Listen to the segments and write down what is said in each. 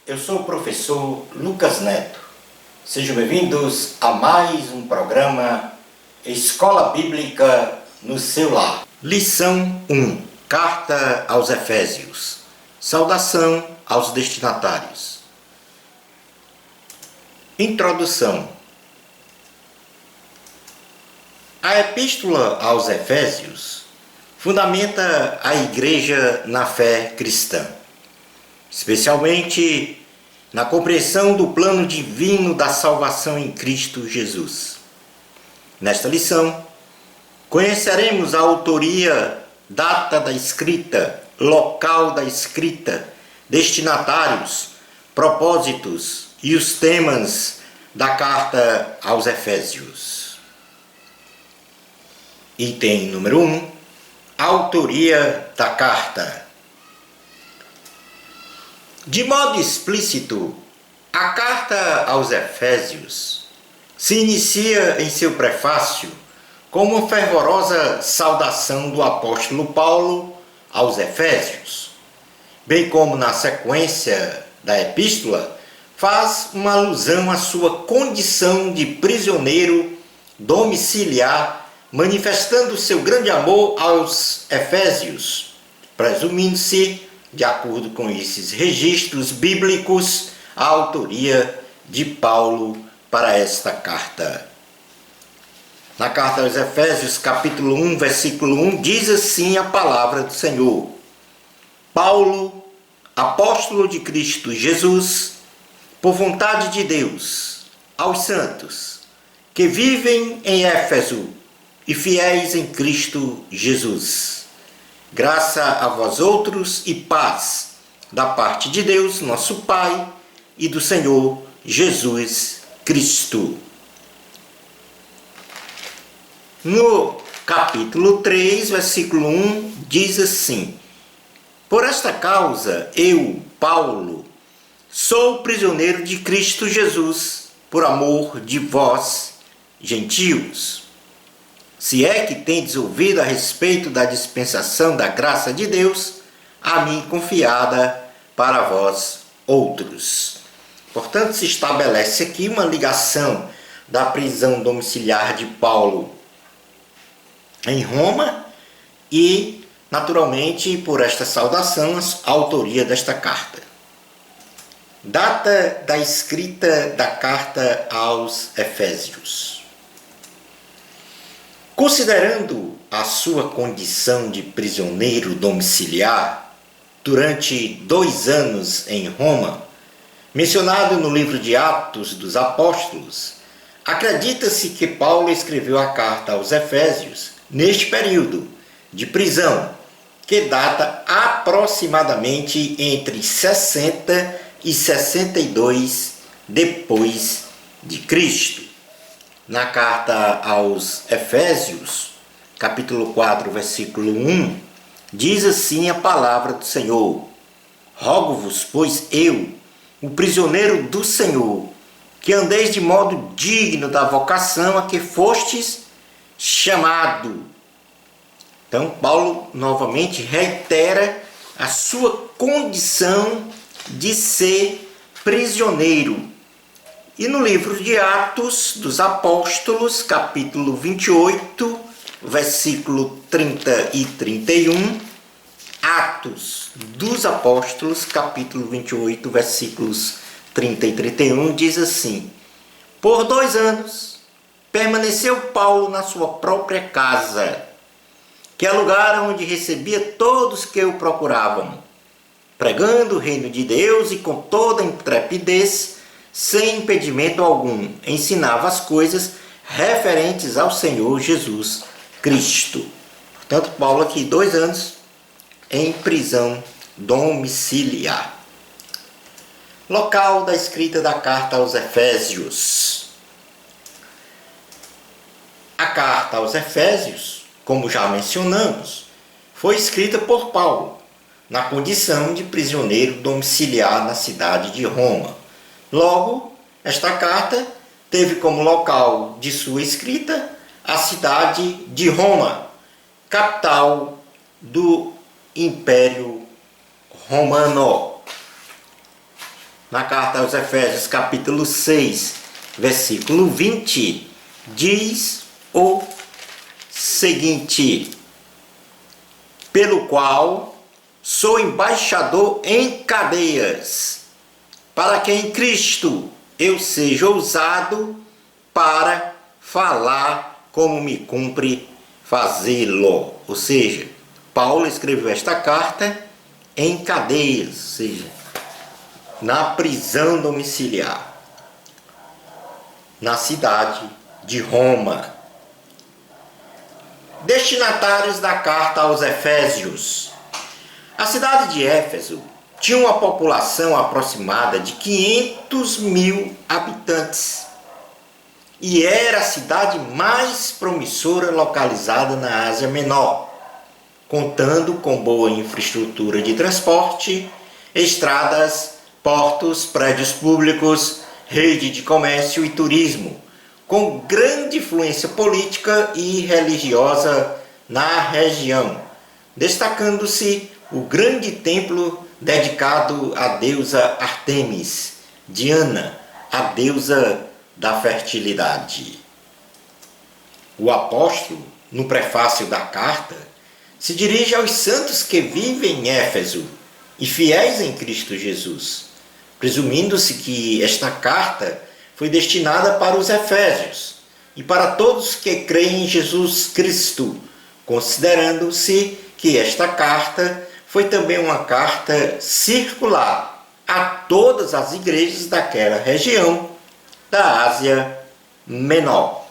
eu sou o professor Lucas Neto. Sejam bem-vindos a mais um programa Escola Bíblica no seu lar. Lição 1. Carta aos Efésios. Saudação aos destinatários. Introdução. A Epístola aos Efésios fundamenta a Igreja na fé cristã, especialmente na compreensão do plano divino da salvação em Cristo Jesus. Nesta lição, conheceremos a autoria, data da escrita, local da escrita, destinatários, propósitos e os temas da carta aos Efésios. Item número 1. Autoria da carta. De modo explícito, a carta aos Efésios se inicia em seu prefácio com uma fervorosa saudação do apóstolo Paulo aos Efésios, bem como na sequência da epístola faz uma alusão à sua condição de prisioneiro domiciliar, manifestando seu grande amor aos Efésios, presumindo-se, de acordo com esses registros bíblicos, a autoria de Paulo para esta carta. Na carta aos Efésios, capítulo 1, versículo 1, diz assim a palavra do Senhor: Paulo, apóstolo de Cristo Jesus, por vontade de Deus, aos santos que vivem em Éfeso e fiéis em Cristo Jesus. Graça a vós outros e paz da parte de Deus, nosso Pai, e do Senhor Jesus Cristo. No capítulo 3, versículo 1, diz assim: Por esta causa, eu, Paulo, sou prisioneiro de Cristo Jesus, por amor de vós, gentios. Se é que tendes ouvido a respeito da dispensação da graça de Deus, a mim confiada para vós outros. Portanto, se estabelece aqui uma ligação da prisão domiciliar de Paulo em Roma e, naturalmente, por esta saudação, a autoria desta carta. Data da escrita da carta aos Efésios. Considerando a sua condição de prisioneiro domiciliar durante 2 anos em Roma, mencionado no livro de Atos dos Apóstolos, acredita-se que Paulo escreveu a carta aos Efésios neste período de prisão, que data aproximadamente entre 60 e 62 depois de Cristo. Na carta aos Efésios, capítulo 4, versículo 1, diz assim a palavra do Senhor: Rogo-vos, pois eu, o prisioneiro do Senhor, que andeis de modo digno da vocação a que fostes chamado. Então, Paulo novamente reitera a sua condição de ser prisioneiro. E no livro de Atos dos Apóstolos, capítulo 28, versículo 30 e 31, Atos dos Apóstolos, capítulo 28, versículos 30 e 31, diz assim: Por 2 anos permaneceu Paulo na sua própria casa, que é lugar onde recebia todos que o procuravam, pregando o reino de Deus e com toda intrepidez, sem impedimento algum, ensinava as coisas referentes ao Senhor Jesus Cristo. Portanto, Paulo aqui 2 anos em prisão domiciliar. Local da escrita da carta aos Efésios. A carta aos Efésios, como já mencionamos, foi escrita por Paulo, na condição de prisioneiro domiciliar na cidade de Roma. Logo, esta carta teve como local de sua escrita a cidade de Roma, capital do Império Romano. na carta aos Efésios, capítulo 6, versículo 20, diz o seguinte: pelo qual sou embaixador em cadeias, para que em Cristo eu seja ousado para falar como me cumpre fazê-lo. Ou seja, Paulo escreveu esta carta em cadeias, ou seja, na prisão domiciliar, na cidade de Roma. Destinatários da carta aos Efésios. A cidade de Éfeso tinha uma população aproximada de 500 mil habitantes e era a cidade mais promissora localizada na Ásia Menor, contando com boa infraestrutura de transporte, estradas, portos, prédios públicos, rede de comércio e turismo, com grande influência política e religiosa na região, destacando-se o grande templo dedicado à deusa Ártemis, Diana, a deusa da fertilidade. O apóstolo, no prefácio da carta, se dirige aos santos que vivem em Éfeso e fiéis em Cristo Jesus, presumindo-se que esta carta foi destinada para os efésios e para todos que creem em Jesus Cristo, considerando-se que esta carta foi também uma carta circular a todas as igrejas daquela região da Ásia Menor.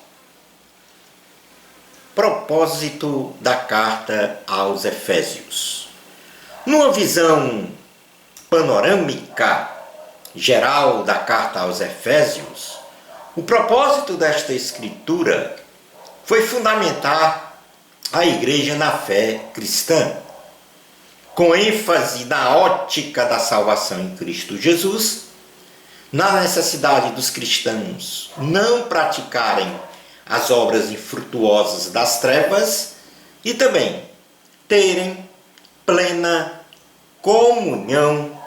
Propósito da carta aos Efésios. Numa visão panorâmica geral da carta aos Efésios, o propósito desta escritura foi fundamentar a igreja na fé cristã, com ênfase na ótica da salvação em Cristo Jesus, na necessidade dos cristãos não praticarem as obras infrutuosas das trevas e também terem plena comunhão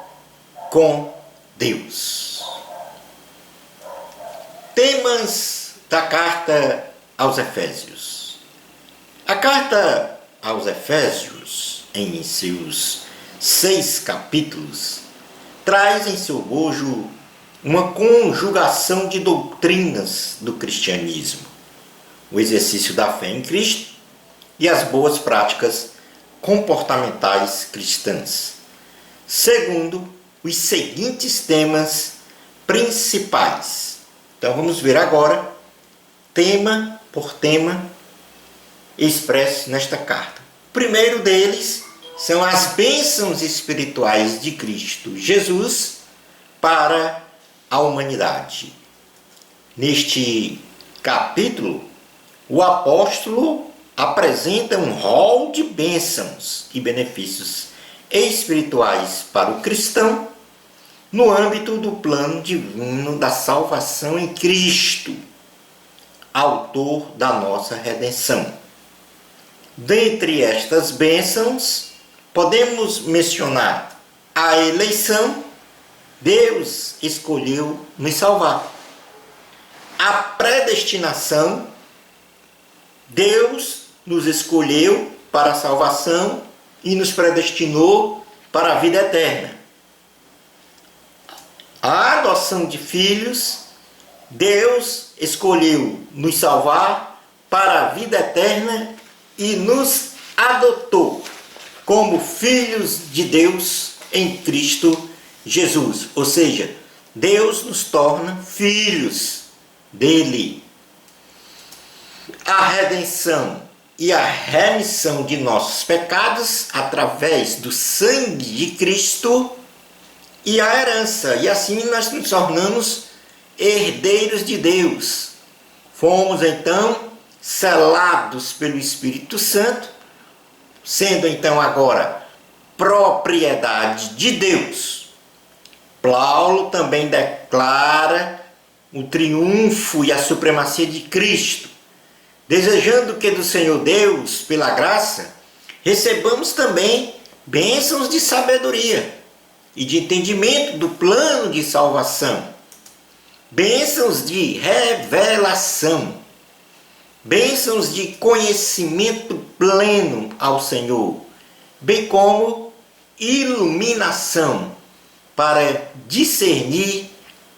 com Deus. Temas da carta aos Efésios. A carta aos Efésios, em seus 6 capítulos, traz em seu bojo uma conjugação de doutrinas do cristianismo, o exercício da fé em Cristo e as boas práticas comportamentais cristãs, segundo os seguintes temas principais. Então vamos ver agora, tema por tema, expresso nesta carta. O primeiro deles são as bênçãos espirituais de Cristo Jesus para a humanidade. Neste capítulo, o apóstolo apresenta um rol de bênçãos e benefícios espirituais para o cristão no âmbito do plano divino da salvação em Cristo, autor da nossa redenção. Dentre estas bênçãos, podemos mencionar a eleição. Deus escolheu nos salvar. A predestinação. Deus nos escolheu para a salvação e nos predestinou para a vida eterna. A adoção de filhos. Deus escolheu nos salvar para a vida eterna e nos adotou como filhos de Deus em Cristo Jesus. Ou seja, Deus nos torna filhos dele. A redenção e a remissão de nossos pecados através do sangue de Cristo e a herança. E assim nós nos tornamos herdeiros de Deus. Fomos então selados pelo Espírito Santo, sendo então agora propriedade de Deus. Paulo também declara o triunfo e a supremacia de Cristo, desejando que do Senhor Deus, pela graça, recebamos também bênçãos de sabedoria e de entendimento do plano de salvação, bênçãos de revelação, bênçãos de conhecimento pleno ao Senhor, bem como iluminação para discernir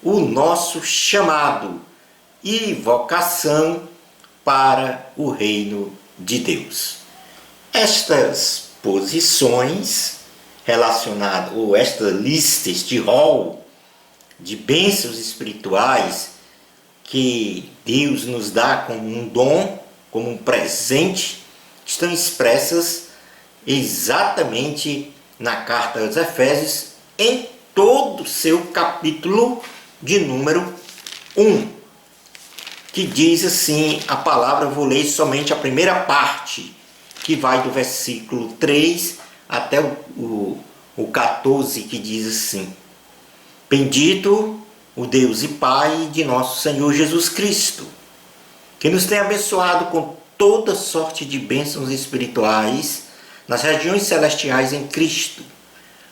o nosso chamado e vocação para o reino de Deus. Estas posições relacionadas, ou estas listas de rol de bênçãos espirituais que Deus nos dá como um dom, como um presente, estão expressas exatamente na carta aos Efésios, em todo o seu capítulo de número 1, que diz assim a palavra. Eu vou ler somente a primeira parte, que vai do versículo 3 até o 14, que diz assim: Bendito o Deus e Pai de nosso Senhor Jesus Cristo, que nos tem abençoado com toda sorte de bênçãos espirituais nas regiões celestiais em Cristo,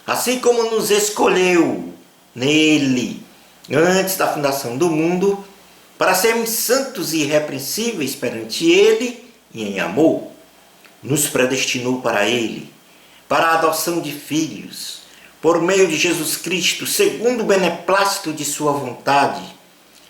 assim como nos escolheu nele antes da fundação do mundo, para sermos santos e irrepreensíveis perante ele e em amor, nos predestinou para ele, para a adoção de filhos, por meio de Jesus Cristo, segundo o beneplácito de sua vontade,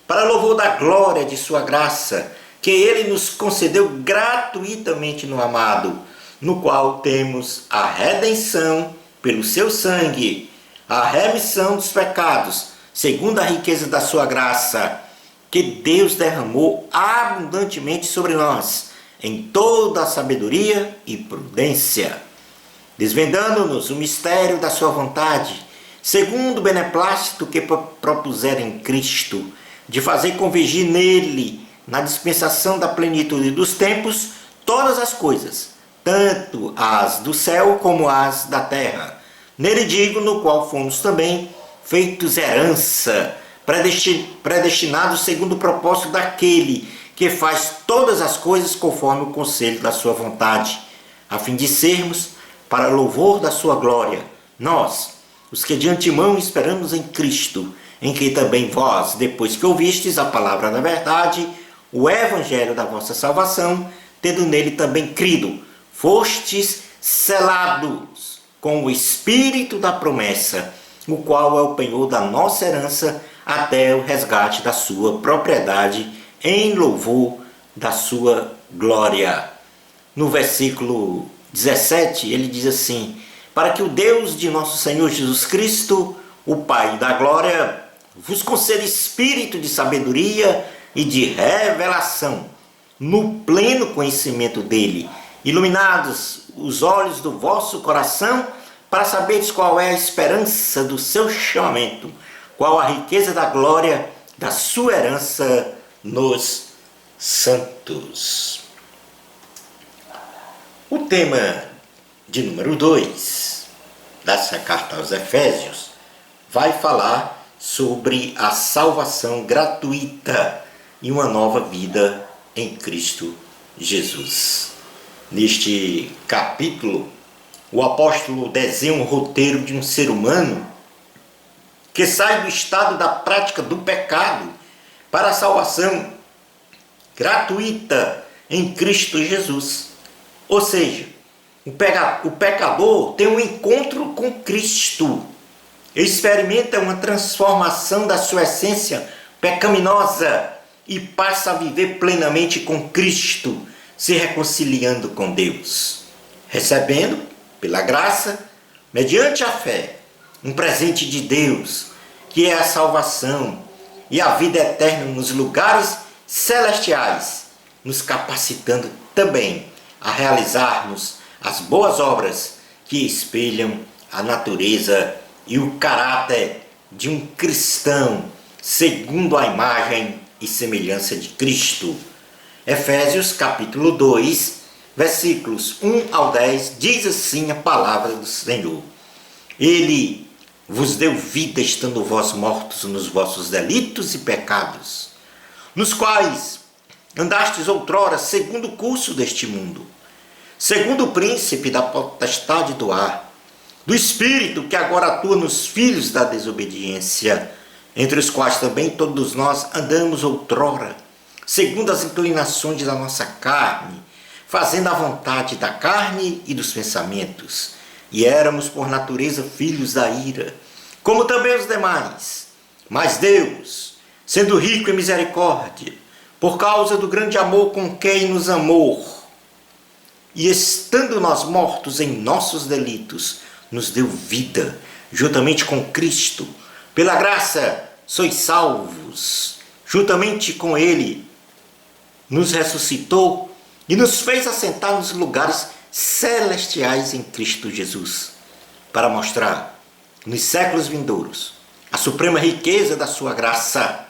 para louvor da glória de sua graça, que ele nos concedeu gratuitamente no amado, no qual temos a redenção pelo seu sangue, a remissão dos pecados, segundo a riqueza da sua graça, que Deus derramou abundantemente sobre nós, em toda a sabedoria e prudência, desvendando-nos o mistério da sua vontade, segundo o beneplácito que propuseram em Cristo, de fazer convergir nele, na dispensação da plenitude dos tempos, todas as coisas, tanto as do céu como as da terra. Nele digo, no qual fomos também feitos herança, predestinados segundo o propósito daquele que faz todas as coisas conforme o conselho da sua vontade, a fim de sermos, para louvor da sua glória, nós, os que de antemão esperamos em Cristo, em que também vós, depois que ouvistes a palavra da verdade, o evangelho da vossa salvação, tendo nele também crido, fostes selados com o Espírito da promessa, o qual é o penhor da nossa herança até o resgate da sua propriedade, em louvor da sua glória. No versículo 17, ele diz assim: para que o Deus de nosso Senhor Jesus Cristo, o Pai da glória, vos conceda espírito de sabedoria e de revelação, no pleno conhecimento dele, iluminados os olhos do vosso coração, para saberes qual é a esperança do seu chamamento, qual a riqueza da glória da sua herança nos santos. O tema de número 2 dessa carta aos Efésios vai falar sobre a salvação gratuita e uma nova vida em Cristo Jesus. Neste capítulo, o apóstolo desenha um roteiro de um ser humano que sai do estado da prática do pecado para a salvação gratuita em Cristo Jesus. Ou seja, o pecador tem um encontro com Cristo, experimenta uma transformação da sua essência pecaminosa e passa a viver plenamente com Cristo, se reconciliando com Deus, recebendo, pela graça, mediante a fé, um presente de Deus, que é a salvação e a vida eterna nos lugares celestiais, nos capacitando também a realizarmos as boas obras que espelham a natureza e o caráter de um cristão, segundo a imagem e semelhança de Cristo. Efésios capítulo 2, versículos 1 ao 10, diz assim a palavra do Senhor: Ele vos deu vida estando vós mortos nos vossos delitos e pecados, nos quais andastes outrora segundo o curso deste mundo, segundo o príncipe da potestade do ar, do Espírito que agora atua nos filhos da desobediência, entre os quais também todos nós andamos outrora, segundo as inclinações da nossa carne, fazendo a vontade da carne e dos pensamentos. E éramos por natureza filhos da ira, como também os demais. Mas Deus, sendo rico em misericórdia, por causa do grande amor com quem nos amou, e estando nós mortos em nossos delitos, nos deu vida, juntamente com Cristo. Pela graça sois salvos, juntamente com Ele nos ressuscitou e nos fez assentar nos lugares celestiais em Cristo Jesus, para mostrar nos séculos vindouros a suprema riqueza da sua graça,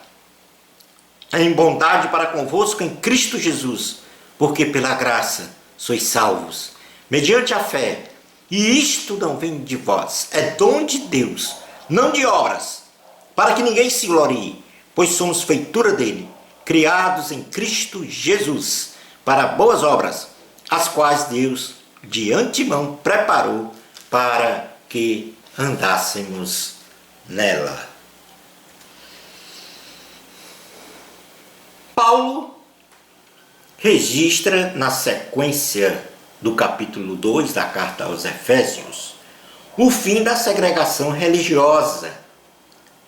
em bondade para convosco em Cristo Jesus, porque pela graça sois salvos, mediante a fé. E isto não vem de vós, é dom de Deus, não de obras, para que ninguém se glorie, pois somos feitura dele, criados em Cristo Jesus, para boas obras, as quais Deus de antemão preparou para que andássemos nela. Paulo registra na sequência do capítulo 2 da carta aos Efésios o fim da segregação religiosa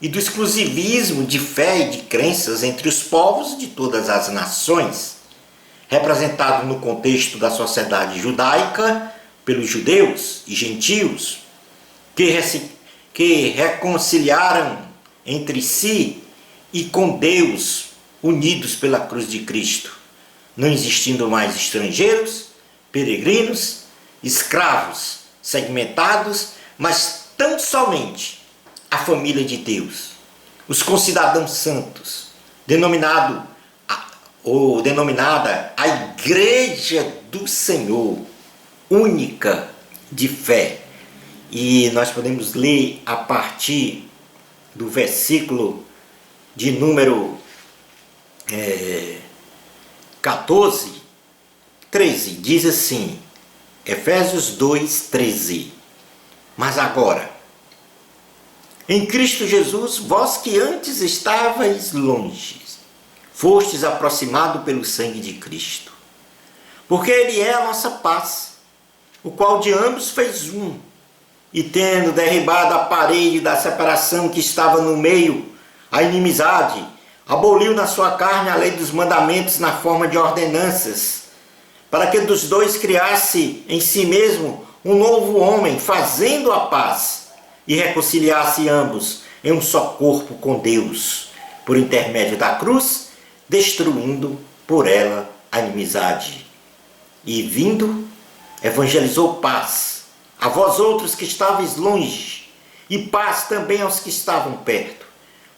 e do exclusivismo de fé e de crenças entre os povos de todas as nações, representado no contexto da sociedade judaica pelos judeus e gentios, que reconciliaram entre si e com Deus, unidos pela cruz de Cristo, não existindo mais estrangeiros, peregrinos, escravos, segmentados, mas tão somente a família de Deus, os concidadãos santos, denominada a Igreja do Senhor, única de fé. E nós podemos ler a partir do versículo de número 14, 13, diz assim, Efésios 2, 13. Mas agora, em Cristo Jesus, vós que antes estavais longe, fostes aproximados pelo sangue de Cristo, porque Ele é a nossa paz, o qual de ambos fez um, e tendo derribado a parede da separação que estava no meio, a inimizade, aboliu na sua carne a lei dos mandamentos na forma de ordenanças, para que dos dois criasse em si mesmo um novo homem, fazendo a paz, e reconciliasse ambos em um só corpo com Deus, por intermédio da cruz, destruindo por ela a inimizade. E vindo, evangelizou paz a vós outros que estáveis longe, e paz também aos que estavam perto,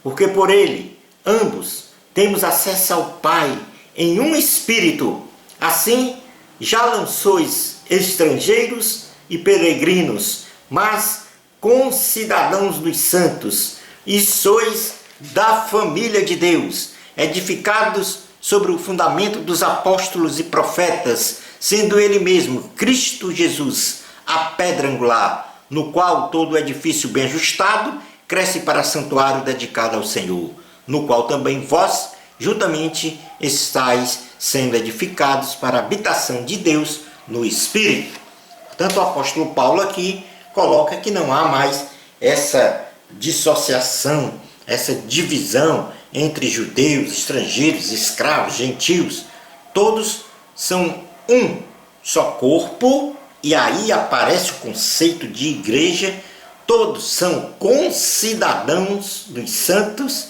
porque por ele ambos temos acesso ao Pai em um Espírito. Assim, já não sois estrangeiros e peregrinos, mas concidadãos dos santos, e sois da família de Deus, edificados sobre o fundamento dos apóstolos e profetas, sendo Ele mesmo, Cristo Jesus, a pedra angular, no qual todo o edifício bem ajustado cresce para santuário dedicado ao Senhor, no qual também vós, juntamente, estáis sendo edificados para a habitação de Deus no Espírito. Portanto, o apóstolo Paulo aqui coloca que não há mais essa dissociação, essa divisão entre judeus, estrangeiros, escravos, gentios. Todos são um só corpo, e aí aparece o conceito de igreja. Todos são concidadãos dos santos,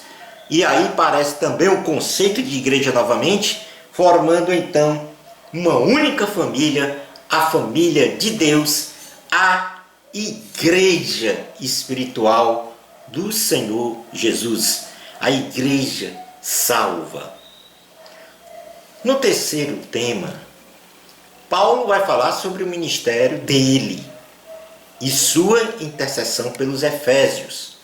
e aí aparece também o conceito de igreja novamente, formando então uma única família, a família de Deus, a igreja espiritual do Senhor Jesus, a igreja salva. No terceiro tema, Paulo vai falar sobre o ministério dele e sua intercessão pelos Efésios.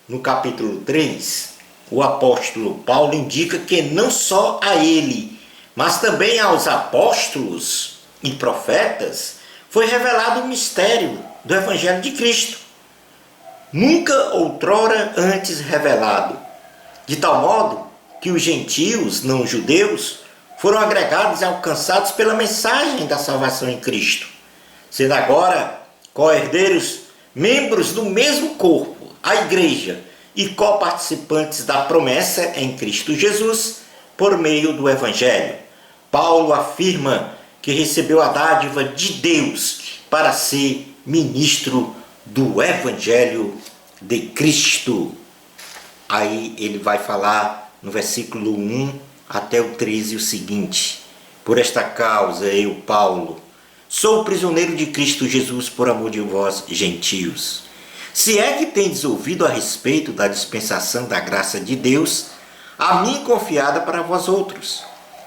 No capítulo 3, o apóstolo Paulo indica que não só a ele, mas também aos apóstolos e profetas foi revelado o mistério do Evangelho de Cristo, nunca outrora antes revelado, de tal modo que os gentios não judeus foram agregados e alcançados pela mensagem da salvação em Cristo, sendo agora co-herdeiros, membros do mesmo corpo, a igreja, e coparticipantes da promessa em Cristo Jesus por meio do Evangelho. Paulo afirma que recebeu a dádiva de Deus para ser ministro do Evangelho de Cristo. Aí ele vai falar no versículo 1 até o 13 o seguinte: por esta causa eu, Paulo, sou prisioneiro de Cristo Jesus por amor de vós, gentios. Se é que tendes ouvido a respeito da dispensação da graça de Deus, a mim confiada para vós outros.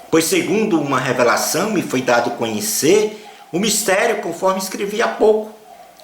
Pois segundo uma revelação me foi dado conhecer o mistério conforme escrevi há pouco,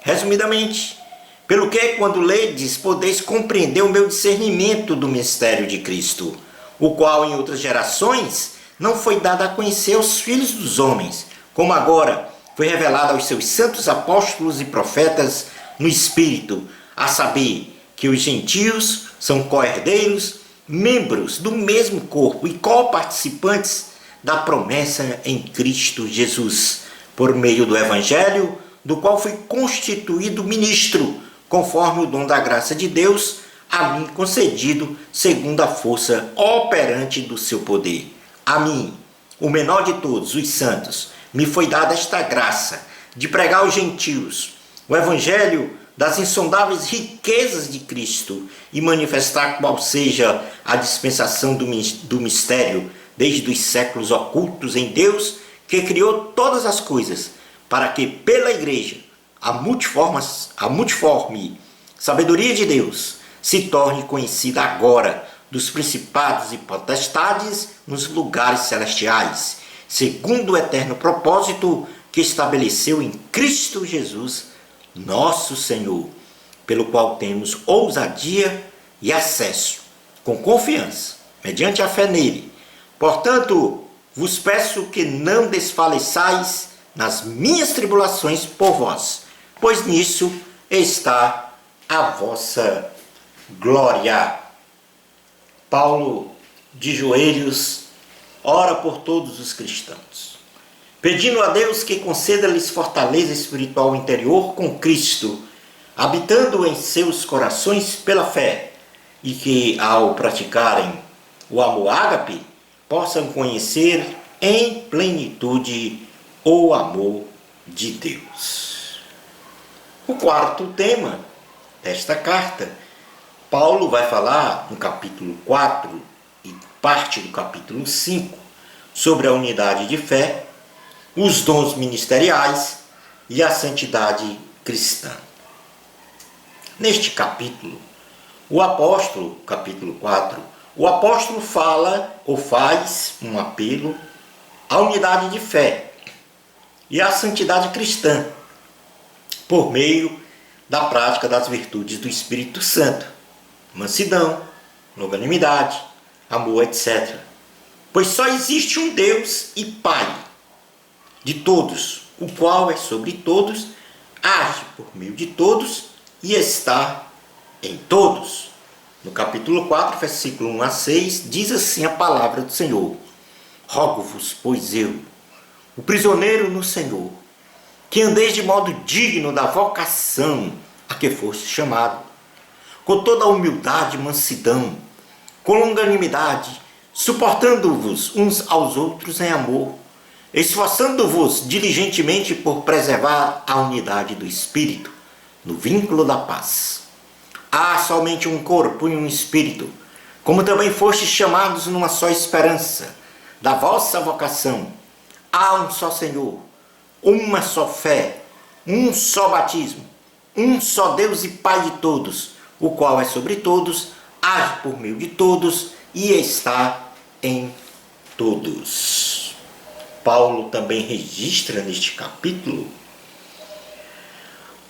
resumidamente. Pelo que, quando ledes, podeis compreender o meu discernimento do mistério de Cristo, o qual em outras gerações não foi dado a conhecer aos filhos dos homens, como agora foi revelado aos seus santos apóstolos e profetas no Espírito, a saber que os gentios são co-herdeiros, membros do mesmo corpo e co-participantes da promessa em Cristo Jesus, por meio do Evangelho, do qual fui constituído ministro, conforme o dom da graça de Deus, a mim concedido segundo a força operante do seu poder. A mim, o menor de todos os santos, me foi dada esta graça de pregar aos gentios o Evangelho das insondáveis riquezas de Cristo e manifestar qual seja a dispensação do mistério desde os séculos ocultos em Deus, que criou todas as coisas, para que pela Igreja a multiforme sabedoria de Deus se torne conhecida agora dos principados e potestades nos lugares celestiais, segundo o eterno propósito que estabeleceu em Cristo Jesus, nosso Senhor, pelo qual temos ousadia e acesso, com confiança, mediante a fé nele. Portanto, vos peço que não desfaleçais nas minhas tribulações por vós, pois nisso está a vossa glória. Paulo, de joelhos, ora por todos os cristãos, pedindo a Deus que conceda-lhes fortaleza espiritual interior com Cristo, habitando em seus corações pela fé, e que, ao praticarem o amor ágape, possam conhecer em plenitude o amor de Deus. O quarto tema desta carta, Paulo vai falar no capítulo 4 e parte do capítulo 5 sobre a unidade de fé, os dons ministeriais e a santidade cristã. Neste capítulo, capítulo 4, o apóstolo fala ou faz um apelo à unidade de fé e à santidade cristã, por meio da prática das virtudes do Espírito Santo, mansidão, longanimidade, amor, etc. Pois só existe um Deus e Pai de todos, o qual é sobre todos, age por meio de todos e está em todos. No capítulo 4, versículo 1 a 6, diz assim a palavra do Senhor: rogo-vos, pois eu, o prisioneiro no Senhor, que andeis de modo digno da vocação a que foste chamado, com toda a humildade e mansidão, com longanimidade, suportando-vos uns aos outros em amor, esforçando-vos diligentemente por preservar a unidade do Espírito, no vínculo da paz. Há somente um corpo e um Espírito, como também fostes chamados numa só esperança da vossa vocação. Há um só Senhor, uma só fé, um só batismo, um só Deus e Pai de todos, o qual é sobre todos, age por meio de todos e está em todos. Paulo também registra neste capítulo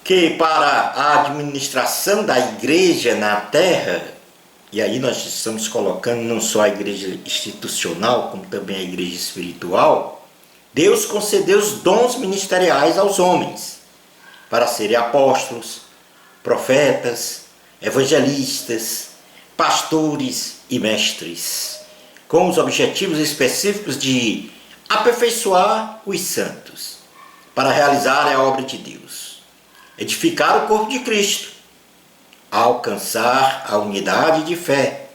que para a administração da igreja na terra, e aí nós estamos colocando não só a igreja institucional, como também a igreja espiritual, Deus concedeu os dons ministeriais aos homens, para serem apóstolos, profetas, evangelistas, pastores e mestres, com os objetivos específicos de aperfeiçoar os santos, para realizar a obra de Deus, edificar o corpo de Cristo, alcançar a unidade de fé,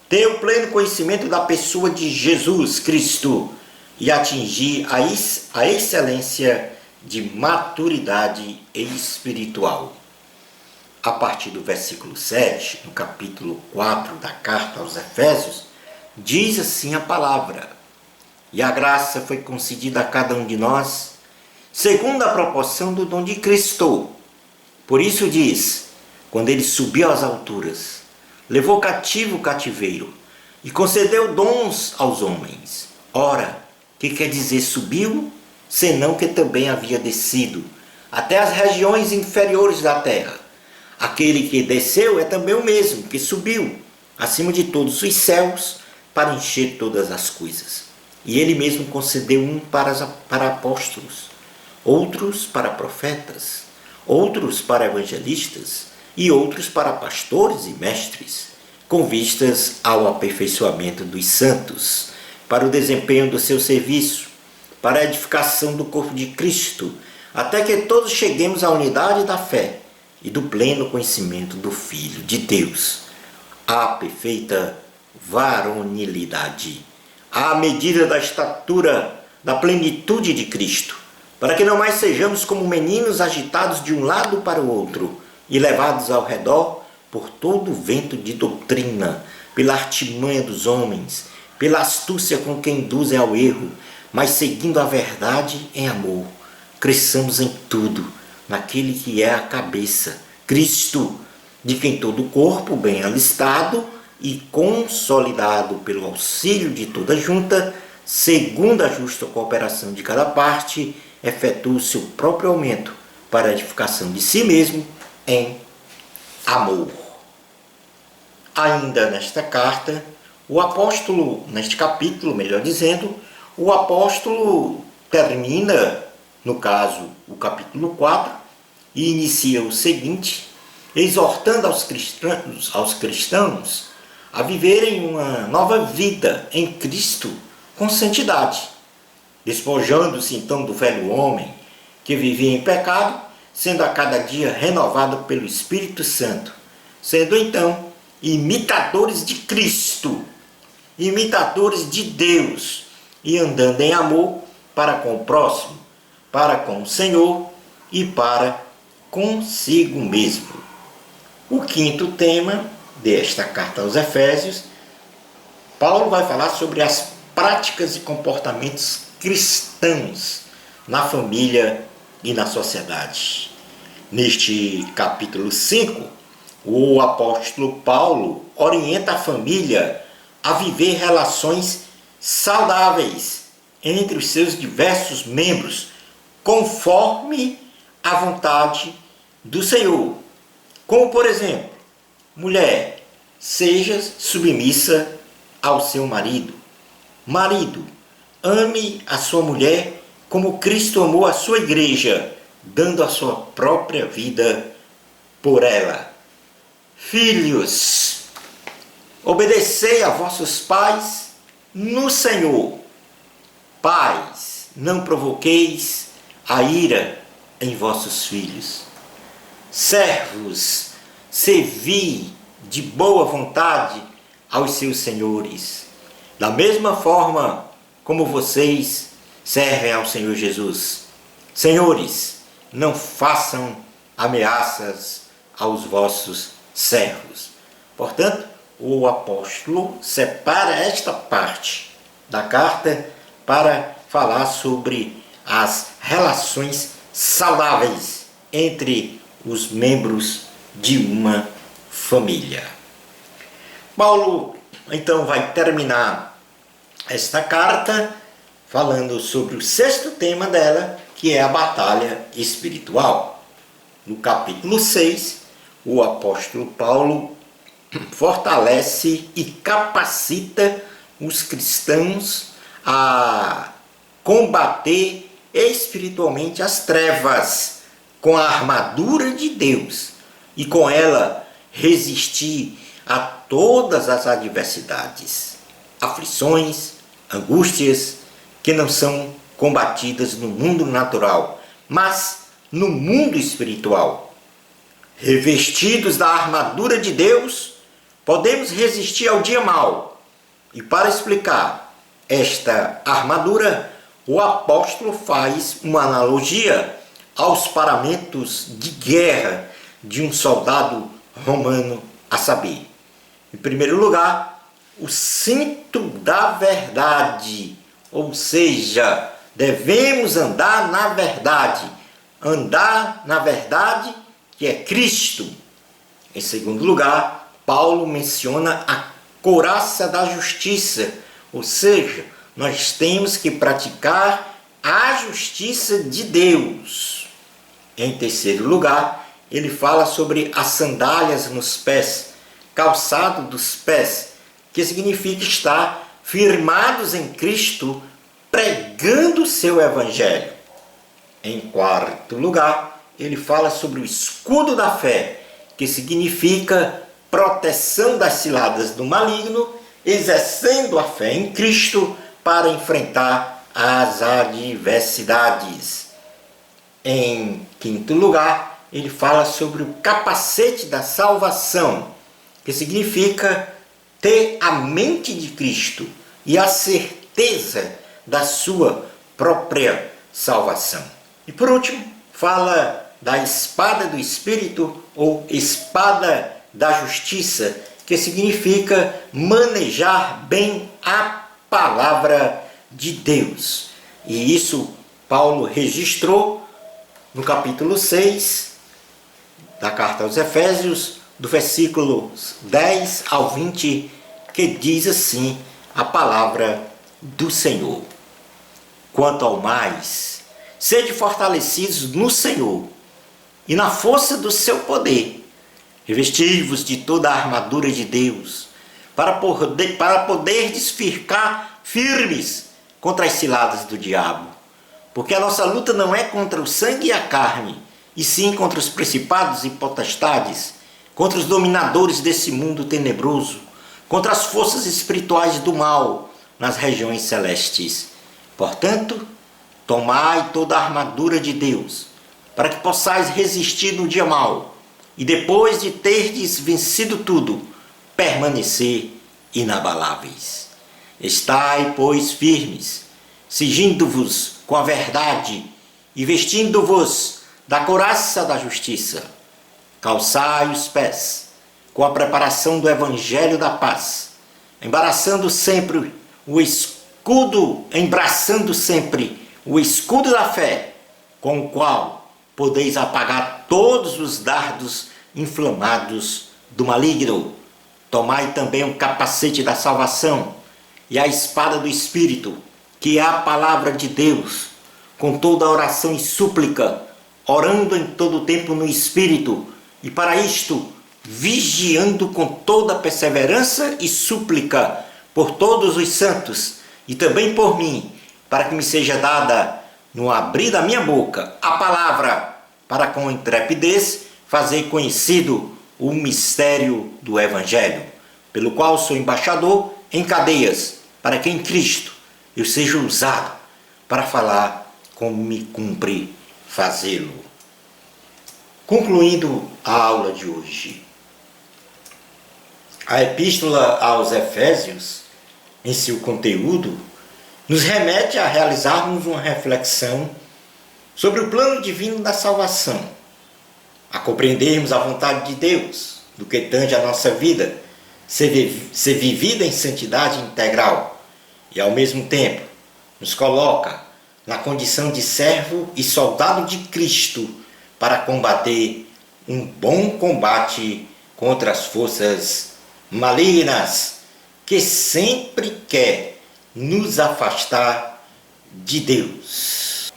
ter o pleno conhecimento da pessoa de Jesus Cristo e atingir a excelência de maturidade espiritual. A partir do versículo 7, no capítulo 4 da carta aos Efésios, diz assim a palavra: e a graça foi concedida a cada um de nós, segundo a proporção do dom de Cristo. Por isso diz, quando ele subiu às alturas, levou cativo o cativeiro e concedeu dons aos homens. Ora, que quer dizer subiu? Senão que também havia descido até as regiões inferiores da terra. Aquele que desceu é também o mesmo que subiu acima de todos os céus para encher todas as coisas. E ele mesmo concedeu um para apóstolos, outros para profetas, outros para evangelistas e outros para pastores e mestres, com vistas ao aperfeiçoamento dos santos, para o desempenho do seu serviço, para a edificação do corpo de Cristo, até que todos cheguemos à unidade da fé e do pleno conhecimento do Filho de Deus, à perfeita varonilidade, à medida da estatura da plenitude de Cristo, para que não mais sejamos como meninos agitados de um lado para o outro e levados ao redor por todo o vento de doutrina, pela artimanha dos homens, pela astúcia com que induzem ao erro, mas seguindo a verdade em amor, cresçamos em tudo naquele que é a cabeça, Cristo, de quem todo o corpo, bem alistado e consolidado pelo auxílio de toda junta, segundo a justa cooperação de cada parte, efetua o seu próprio aumento para a edificação de si mesmo em amor. Ainda nesta carta, o apóstolo, neste capítulo, melhor dizendo, o apóstolo termina, no caso, o capítulo 4, e inicia o seguinte, exortando aos cristãos a viverem uma nova vida em Cristo com santidade, despojando-se então do velho homem que vivia em pecado, sendo a cada dia renovado pelo Espírito Santo, sendo então imitadores de Cristo, imitadores de Deus e andando em amor para com o próximo, para com o Senhor e para consigo mesmo. O quinto tema desta carta aos Efésios, Paulo vai falar sobre as práticas e comportamentos cristãos na família e na sociedade. Neste capítulo 5, o apóstolo Paulo orienta a família a viver relações saudáveis entre os seus diversos membros, conforme a vontade do Senhor. Como, por exemplo, mulher, seja submissa ao seu marido. Marido, ame a sua mulher como Cristo amou a sua igreja, dando a sua própria vida por ela. Filhos, obedecei a vossos pais no Senhor. Pais, não provoqueis a ira em vossos filhos. Servos, servi de boa vontade aos seus senhores, da mesma forma como vocês servem ao Senhor Jesus. Senhores, não façam ameaças aos vossos servos. Portanto, o apóstolo separa esta parte da carta para falar sobre as relações saudáveis entre os membros de uma família. Paulo, então, vai terminar esta carta falando sobre o sexto tema dela, que é a batalha espiritual. No capítulo 6, o apóstolo Paulo fortalece e capacita os cristãos a combater espiritualmente as trevas, com a armadura de Deus e com ela resistir a todas as adversidades, aflições, angústias que não são combatidas no mundo natural, mas no mundo espiritual. Revestidos da armadura de Deus, podemos resistir ao dia mau. E para explicar esta armadura, o apóstolo faz uma analogia aos paramentos de guerra de um soldado romano, a saber, em primeiro lugar, o cinto da verdade, ou seja, devemos andar na verdade, que é Cristo. Em segundo lugar, Paulo menciona a couraça da justiça, ou seja, nós temos que praticar a justiça de Deus. Em terceiro lugar, ele fala sobre as sandálias nos pés, calçado dos pés, que significa estar firmados em Cristo, pregando o seu evangelho. Em quarto lugar, ele fala sobre o escudo da fé, que significa proteção das ciladas do maligno, exercendo a fé em Cristo para enfrentar as adversidades. Em quinto lugar, ele fala sobre o capacete da salvação, que significa ter a mente de Cristo e a certeza da sua própria salvação. E por último, fala da espada do Espírito ou espada da justiça, que significa manejar bem a palavra de Deus. E isso Paulo registrou no capítulo 6 da carta aos Efésios, do versículo 10 ao 20, que diz assim a palavra do Senhor. Quanto ao mais, sede fortalecidos no Senhor e na força do seu poder, revesti-vos de toda a armadura de Deus, para poderdes ficar firmes contra as ciladas do diabo. Porque a nossa luta não é contra o sangue e a carne, e sim contra os principados e potestades, contra os dominadores desse mundo tenebroso, contra as forças espirituais do mal nas regiões celestes. Portanto, tomai toda a armadura de Deus, para que possais resistir no dia mau, e depois de terdes vencido tudo, permanecer inabaláveis. Estai, pois, firmes, cingindo-vos com a verdade e vestindo-vos da couraça da justiça. Calçai os pés com a preparação do evangelho da paz, embraçando sempre o escudo da fé, com o qual podeis apagar todos os dardos inflamados do maligno. Tomai também o capacete da salvação e a espada do Espírito, que é a palavra de Deus, com toda a oração e súplica, orando em todo o tempo no Espírito, e para isto, vigiando com toda perseverança e súplica por todos os santos, e também por mim, para que me seja dada, no abrir da minha boca, a palavra, para com intrepidez fazer conhecido o mistério do Evangelho, pelo qual sou embaixador em cadeias, para que em Cristo eu seja usado para falar como me cumpre fazê-lo. Concluindo a aula de hoje, a Epístola aos Efésios, em seu conteúdo, nos remete a realizarmos uma reflexão sobre o plano divino da salvação, a compreendermos a vontade de Deus, do que tange a nossa vida, ser vivida em santidade integral, e ao mesmo tempo nos coloca na condição de servo e soldado de Cristo para combater um bom combate contra as forças malignas que sempre quer nos afastar de Deus.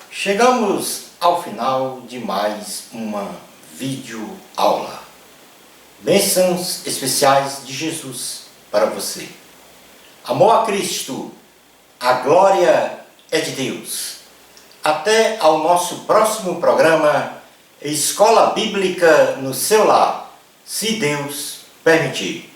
Chegamos ao final de mais uma videoaula. Bênçãos especiais de Jesus para você. Amor a Cristo, a glória é de Deus. Até ao nosso próximo programa, Escola Bíblica no seu lar, se Deus permitir.